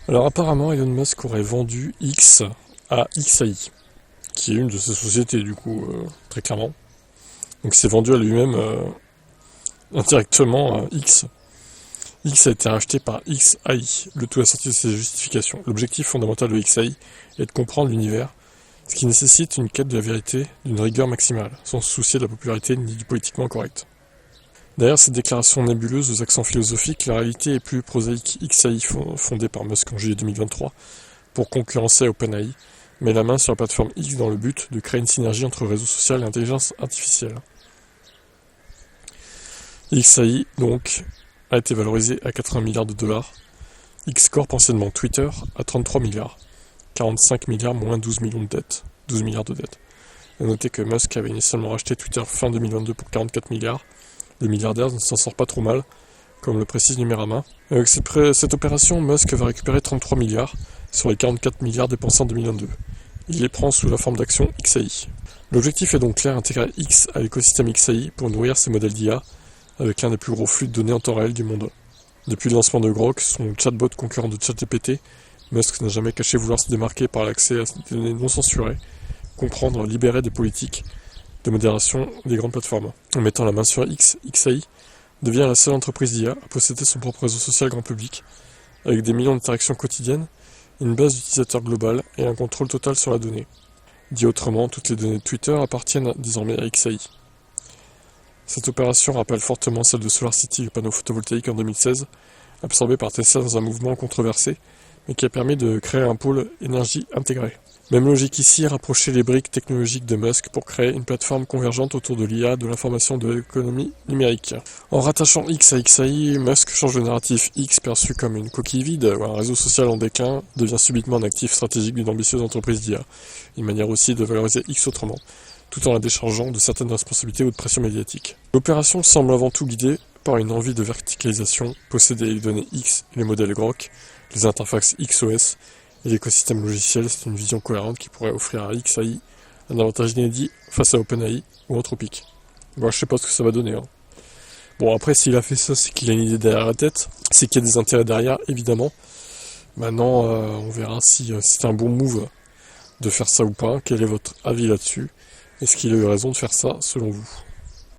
Alors apparemment Elon Musk aurait vendu X à XAI, qui est une de ses sociétés du coup, très clairement. Donc c'est vendu à lui-même indirectement à X. X a été racheté par XAI, le tout assorti de ses justifications. L'objectif fondamental de XAI est de comprendre l'univers, ce qui nécessite une quête de la vérité d'une rigueur maximale, sans se soucier de la popularité ni du politiquement correct. Derrière cette déclaration nébuleuse aux accents philosophiques, la réalité est plus prosaïque. XAI, fondé par Musk en juillet 2023 pour concurrencer OpenAI, met la main sur la plateforme X dans le but de créer une synergie entre réseau social et intelligence artificielle. XAI, donc, a été valorisé à 80 milliards de dollars. X-Corp, anciennement Twitter, à 33 milliards. 45 milliards moins 12 millions de dettes. 12 milliards de dettes. A noter que Musk avait initialement racheté Twitter fin 2022 pour 44 milliards. Le milliardaire ne s'en sort pas trop mal, comme le précise Numérama. Avec cette opération, Musk va récupérer 33 milliards sur les 44 milliards dépensés en 2022. Il les prend sous la forme d'actions XAI. L'objectif est donc clair, intégrer X à l'écosystème XAI pour nourrir ses modèles d'IA avec l'un des plus gros flux de données en temps réel du monde. Depuis le lancement de Grok, son chatbot concurrent de ChatGPT, Musk n'a jamais caché vouloir se démarquer par l'accès à des données non censurées, comprendre, libérer des politiques de modération des grandes plateformes. En mettant la main sur X, XAI devient la seule entreprise d'IA à posséder son propre réseau social grand public, avec des millions d'interactions quotidiennes, une base d'utilisateurs globale et un contrôle total sur la donnée. Dit autrement, toutes les données de Twitter appartiennent désormais à XAI. Cette opération rappelle fortement celle de SolarCity, le panneau photovoltaïque en 2016, absorbé par Tesla dans un mouvement controversé, mais qui a permis de créer un pôle énergie intégré. Même logique ici, rapprocher les briques technologiques de Musk pour créer une plateforme convergente autour de l'IA, de l'information, de l'économie numérique. En rattachant X à XAI, Musk change le narratif. X, perçu comme une coquille vide ou un réseau social en déclin, devient subitement un actif stratégique d'une ambitieuse entreprise d'IA. Une manière aussi de valoriser X autrement, tout en la déchargeant de certaines responsabilités ou de pression médiatique. L'opération semble avant tout guidée par une envie de verticalisation, posséder les données X et les modèles Grok, les interfaces XOS et l'écosystème logiciel. C'est une vision cohérente qui pourrait offrir à XAI un avantage inédit face à OpenAI ou Anthropic. Bon, je sais pas ce que ça va donner. Bon, après, s'il a fait ça, c'est qu'il a une idée derrière la tête, c'est qu'il y a des intérêts derrière, évidemment. Maintenant, on verra si c'est un bon move de faire ça ou pas. Quel est votre avis là-dessus? Est-ce qu'il a eu raison de faire ça, selon vous?